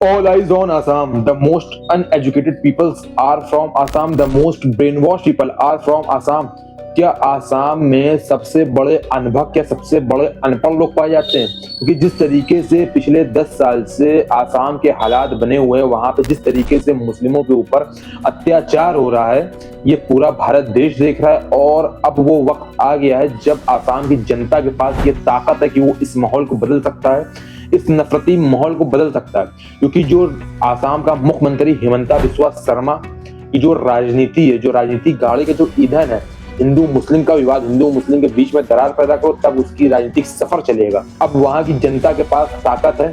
All eyes on Assam. The most uneducated peoples are from Assam. The most brainwashed people are from Assam. क्या आसाम में सबसे बड़े अनभक या सबसे बड़े अनपढ़ लोग पाए जाते हैं? क्योंकि जिस तरीके से पिछले 10 साल से आसाम के हालात बने हुए हैं, वहां पे जिस तरीके से मुस्लिमों के ऊपर अत्याचार हो रहा है, ये पूरा भारत देश देख रहा है। और अब वो वक्त आ गया है जब आसाम की जनता के पास ये ताकत है कि वो इस माहौल को बदल सकता है, इस नफरती माहौल को बदल सकता है। क्योंकि जो आसाम का मुख्यमंत्री हिमंता बिस्वा शर्मा की जो राजनीति है, जो राजनीति गाड़ी का जो ईंधन है, हिंदू मुस्लिम का विवाद, हिंदू मुस्लिम के बीच में दरार पैदा करो तब उसकी राजनीतिक सफर चलेगा। अब वहां की जनता के पास ताकत है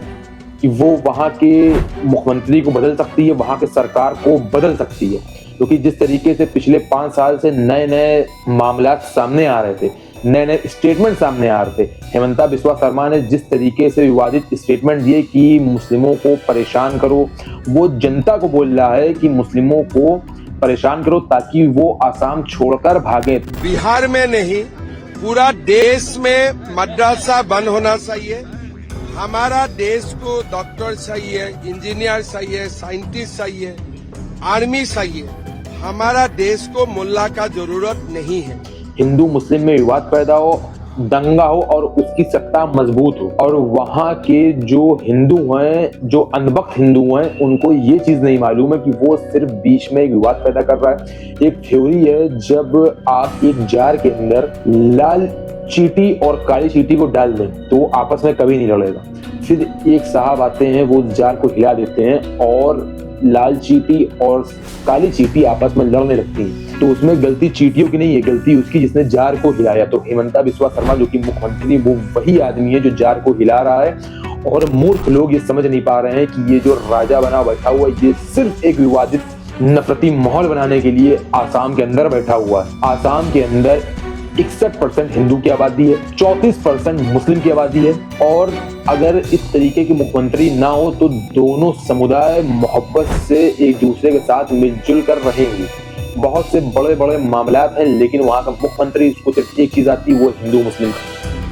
कि वो वहां के मुख्यमंत्री को बदल सकती है, वहां के सरकार को बदल सकती है। क्योंकि जिस तरीके से पिछले 5 साल से नए नए मामला सामने आ रहे थे, नए नए स्टेटमेंट सामने आ रहे थे, हिमंता बिस्वा शर्मा ने जिस तरीके से विवादित स्टेटमेंट दिए कि मुस्लिमों को परेशान करो, वो जनता को बोल रहा है कि मुस्लिमों को परेशान करो ताकि वो आसाम छोड़कर भागे। बिहार में नहीं, पूरा देश में मदरसा बंद होना चाहिए। हमारा देश को डॉक्टर चाहिए, इंजीनियर चाहिए, साइंटिस्ट चाहिए, आर्मी चाहिए। हमारा देश को मुल्ला का जरूरत नहीं है। हिंदू मुस्लिम में विवाद पैदा हो, दंगा हो और उसकी सत्ता मजबूत हो। और वहां के जो हिंदू हैं, जो अनबख्त हिंदू हैं, उनको ये चीज नहीं मालूम है कि वो सिर्फ बीच में एक विवाद पैदा कर रहा है। एक थ्योरी है, जब आप एक जार के अंदर लाल चींटी और काली चींटी को डाल दें तो वो आपस में कभी नहीं लड़ेगा। फिर एक साहब आते हैं, वो जार को हिला देते हैं और लाल चींटी और काली चींटी आपस में लड़ने लगती है। तो उसमें गलती चींटियों की नहीं है, गलती उसकी जिसने जार को हिलाया। तो हिमंता बिस्वा शर्मा जो कि मुख्यमंत्री, वो वही आदमी है जो जार को हिला रहा है। और मूर्ख लोग ये समझ नहीं पा रहे हैं कि ये जो राजा बना बैठा हुआ है, ये सिर्फ एक विवादित नफरती माहौल बनाने के लिए आसाम के अंदर बैठा हुआ है। आसाम के अंदर 61% हिंदू की आबादी है, 34% मुस्लिम की आबादी है। और अगर इस तरीके की मुख्यमंत्री ना हो तो दोनों समुदाय मोहब्बत से एक दूसरे के साथ मिलजुल कर रहेंगे। बहुत से बड़े बड़े मामलात हैं, लेकिन वहां का मुख्यमंत्री, उसको सिर्फ एक चीज आती है, वो हिंदू मुस्लिम।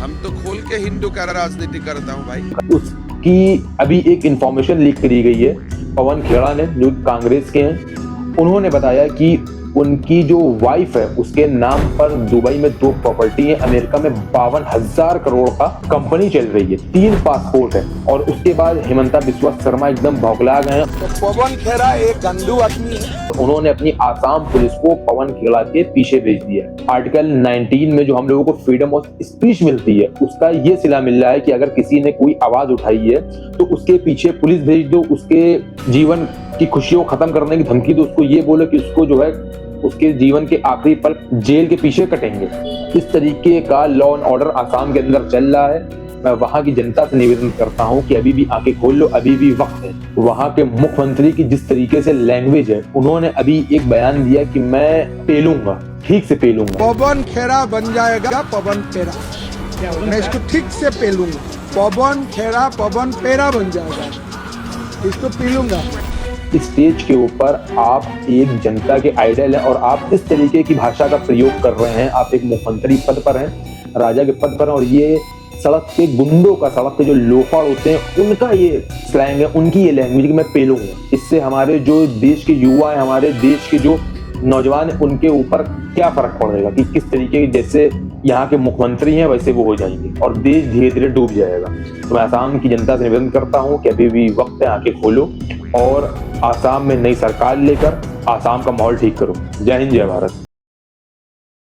हम तो खोल के हिंदू का राजनीति करता हूँ भाई। उसकी अभी एक इंफॉर्मेशन लीक करी गई है पवन खेड़ा ने, जो कांग्रेस के हैं। उन्होंने बताया कि उनकी जो वाइफ है उसके नाम पर दुबई में 2 प्रॉपर्टी है, अमेरिका में 52,000 करोड़ का कंपनी चल रही है, 3 पासपोर्ट है। और उसके बाद हिमंता बिस्वा शर्मा एकदम भौकला गए हैं। तो पवन खेड़ा एक गंदू आदमी है। उन्होंने अपनी आसाम पुलिस को पवन खेड़ा के पीछे भेज दिया। आर्टिकल 19 में जो हम लोगों को फ्रीडम ऑफ स्पीच मिलती है, उसका ये सिला मिल रहा है कि अगर किसी ने कोई आवाज उठाई है तो उसके पीछे पुलिस भेज दो, उसके जीवन की खुशियों को खत्म करने की धमकी दो, उसको ये बोलो कि उसको जो है उसके जीवन के आखिरी पल जेल के पीछे कटेंगे। इस तरीके का लॉ एंड ऑर्डर आसाम के अंदर चल रहा है। मैं वहां की जनता से निवेदन करता हूं कि अभी भी आंखें खोल लो, अभी भी वक्त है। वहां के मुख्यमंत्री की जिस तरीके से लैंग्वेज है, उन्होंने अभी एक बयान दिया कि मैं पेलूंगा, ठीक से पेलूंगा। पवन खेड़ा बन जाएगा पवन पेड़ा। मैं इसको ठीक से पेलूंगा। पवन खेड़ा पवन पेड़ा बन जाएगा, इसको पीलूंगा। स्टेज के ऊपर आप एक जनता के आइडल हैं और आप इस तरीके की भाषा का प्रयोग कर रहे हैं। आप एक मुख्यमंत्री पद पर हैं, राजा के पद पर हैं, और ये सड़क के गुंडों का, सड़क के जो लोफड़ होते हैं, उनका ये स्लैंग है, उनकी ये लैंग्वेज कि मैं पेलूंगा। इससे हमारे जो देश के युवा है, हमारे देश के जो नौजवान है, उनके ऊपर क्या फर्क पड़ेगा कि किस तरीके के जैसे यहाँ के मुख्यमंत्री हैं वैसे वो हो जाएंगे और देश धीरे धीरे डूब जाएगा। तो मैं आसाम की जनता से निवेदन करता हूँ कि अभी भी वक्त है, आंखें खोलो और आसाम में नई सरकार लेकर आसाम का माहौल ठीक करो। जय हिंद, जय भारत।